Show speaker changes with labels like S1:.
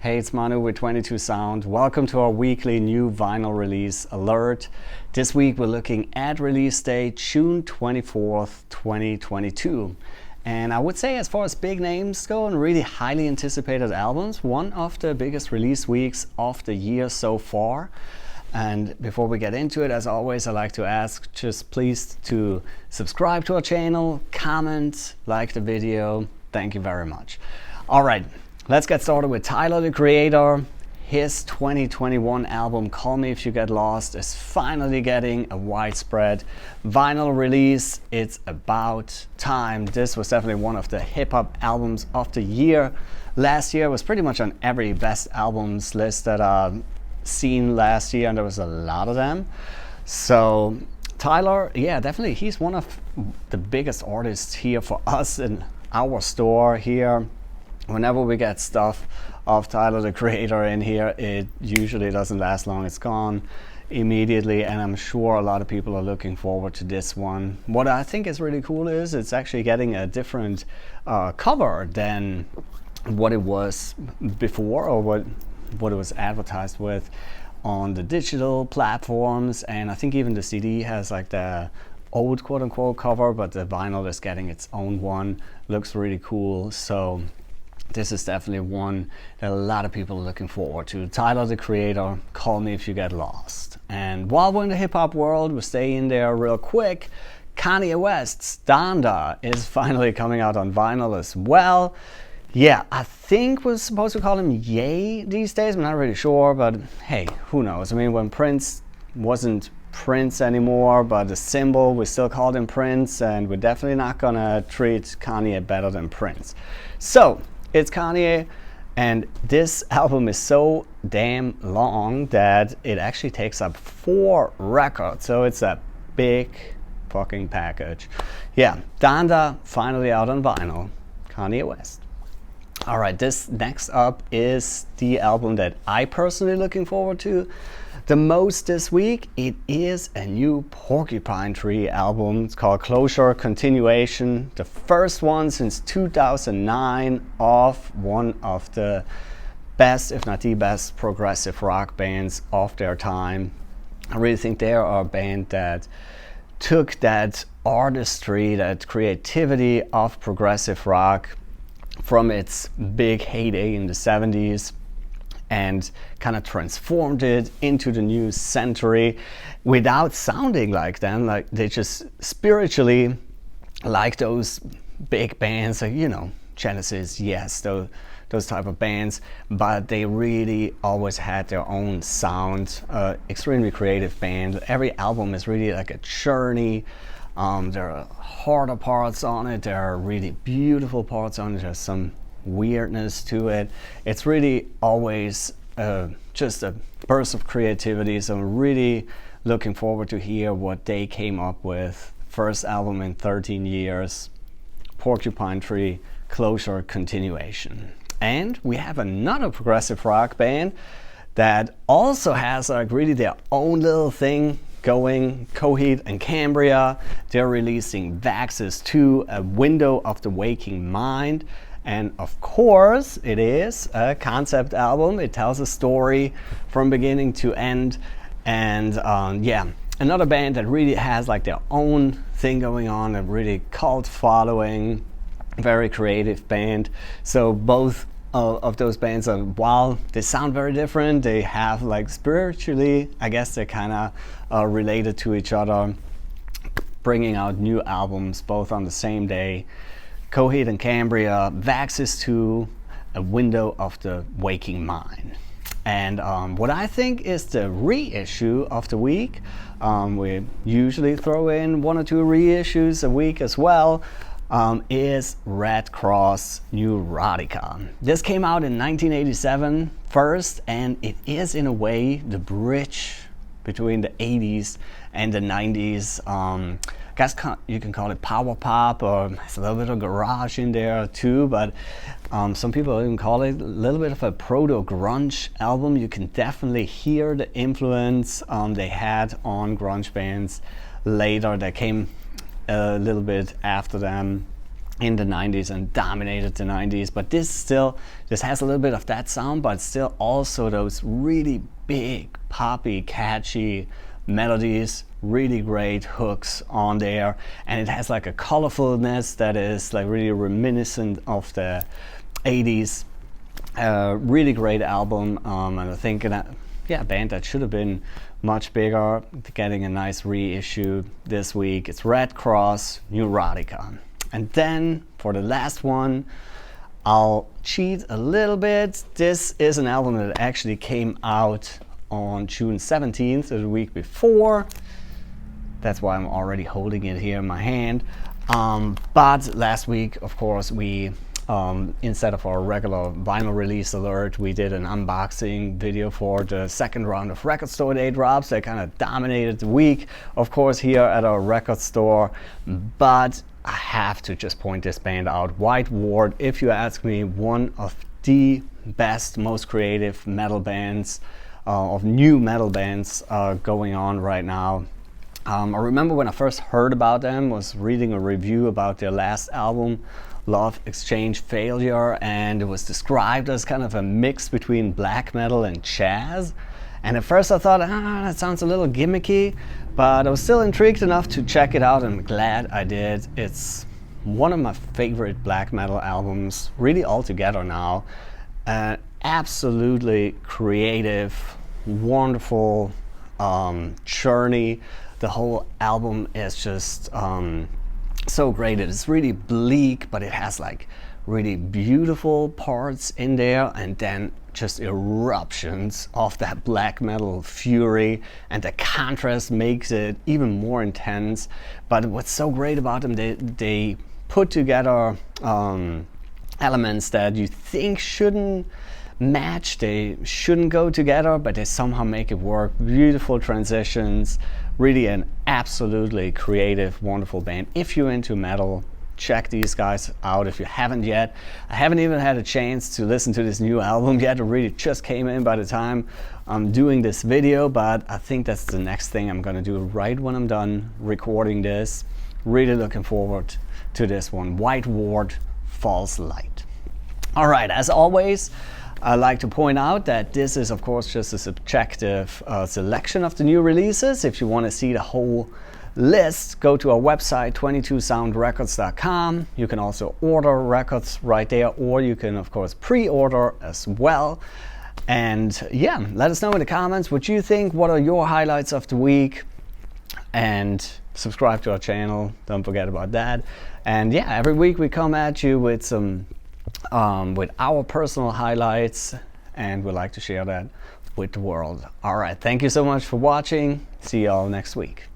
S1: Hey, it's Manu with 22 Sound. Welcome to our weekly new vinyl release alert. This week we're looking at release date June 24th, 2022. And I would say, as far as big names go and really highly anticipated albums, one of the biggest release weeks of the year so far. And before we get into it, as always, I like to ask just please to subscribe to our channel, comment, like the video. Thank you very much. All right, let's get started with Tyler, the Creator. His 2021 album, Call Me If You Get Lost, is finally getting a widespread vinyl release. It's about time. This was definitely one of the hip-hop albums of the year. Last year was pretty much on every best albums list that I've seen last year, and there was a lot of them. So Tyler, yeah, definitely, he's one of the biggest artists here for us in our store here. Whenever we get stuff of Tyler, the Creator, in here, it usually doesn't last long. It's gone immediately, and I'm sure a lot of people are looking forward to this one. What I think is really cool is it's actually getting a different cover than what it was before, or what it was advertised with on the digital platforms. And I think even the CD has like the old quote-unquote cover, but the vinyl is getting its own one. Looks really cool. So this is definitely one that a lot of people are looking forward to. Tyler, the Creator, Call Me If You Get Lost. And while we're in the hip-hop world, we'll stay in there real quick. Kanye West's Donda is finally coming out on vinyl as well. Yeah, I think we're supposed to call him Ye these days. I'm not really sure, but hey, who knows? I mean, when Prince wasn't Prince anymore, but the symbol, we still called him Prince, and we're definitely not gonna treat Kanye better than Prince. So it's Kanye, and this album is so damn long that it actually takes up 4 records. So it's a big fucking package. Yeah, Donda finally out on vinyl. Kanye West. All right, this next up is the album that I personally looking forward to the most this week. It is a new Porcupine Tree album. It's called Closure Continuation, the first one since 2009 of one of the best, if not the best, progressive rock bands of their time. I really think they are a band that took that artistry, that creativity of progressive rock from its big heyday in the 70s and kind of transformed it into the new century without sounding like them. Like, they just spiritually, like those big bands, like, you know, Genesis, yes, those type of bands, but they really always had their own sound. Extremely creative band. Every album is really like a journey. There are harder parts on it, there are really beautiful parts on it, there's some weirdness to it. It's really always just a burst of creativity, so I'm really looking forward to hear what they came up with. First album in 13 years, Porcupine Tree, Closure Continuation. And we have another progressive rock band that also has like really their own little thing going. Coheed and Cambria, they're releasing Vaxis 2, A Window of the Waking Mind. And of course, it is a concept album. It tells a story from beginning to end. And yeah, another band that really has like their own thing going on, a really cult following, very creative band. So both of those bands, while they sound very different, they have like spiritually, I guess they're kind of related to each other, bringing out new albums both on the same day. Coheed and Cambria, Vaxis 2, A Window of the Waking Mind. And what I think is the reissue of the week, we usually throw in 1 or 2 reissues a week as well, is Red Kross Neurotiska. This came out in 1987 first, and it is in a way the bridge between the 80s and the 90s. I guess you can call it power pop, or there's a little bit of garage in there too, but some people even call it a little bit of a proto-grunge album. You can definitely hear the influence they had on grunge bands later that came a little bit after them. in the 90s and dominated the 90s, but this has a little bit of that sound, but still also those really big, poppy, catchy melodies, really great hooks on there, and it has like a colorfulness that is like really reminiscent of the 80s. Really great album, and I think that, yeah, a band that should have been much bigger, getting a nice reissue this week. It's Red Kross, Neurotiska. And then for the last one, I'll cheat a little bit. This is an album that actually came out on June 17th, the week before. That's why I'm already holding it here in my hand. But last week, of course, we instead of our regular vinyl release alert, we did an unboxing video for the second round of Record Store Day drops that kind of dominated the week, of course, here at our record store. But I have to just point this band out. White Ward, if you ask me, one of the best, most creative metal bands, of new metal bands going on right now. I remember when I first heard about them, was reading a review about their last album, Love Exchange Failure, and it was described as kind of a mix between black metal and jazz. And at first I thought, that sounds a little gimmicky, but I was still intrigued enough to check it out, and I'm glad I did. It's one of my favorite black metal albums, really altogether now. Absolutely creative, wonderful journey. The whole album is just so great. It is really bleak, but it has like really beautiful parts in there, and then just eruptions of that black metal fury, and the contrast makes it even more intense. But what's so great about them, they put together elements that you think shouldn't match, they shouldn't go together, but they somehow make it work. Beautiful transitions, really an absolutely creative, wonderful band. If you're into metal, check these guys out if you haven't yet. I haven't even had a chance to listen to this new album yet. It really just came in by the time I'm doing this video, but I think that's the next thing I'm gonna do right when I'm done recording this. Really looking forward to this one. White Ward, False Light. All right, as always, I'd like to point out that this is, of course, just a subjective selection of the new releases. If you want to see the whole list, go to our website, 22soundrecords.com. You can also order records right there, or you can, of course, pre-order as well. And yeah, let us know in the comments what you think. What are your highlights of the week? And subscribe to our channel. Don't forget about that. And yeah, every week we come at you with some with our personal highlights, and we'd like to share that with the world. All right, thank you so much for watching. See you all next week.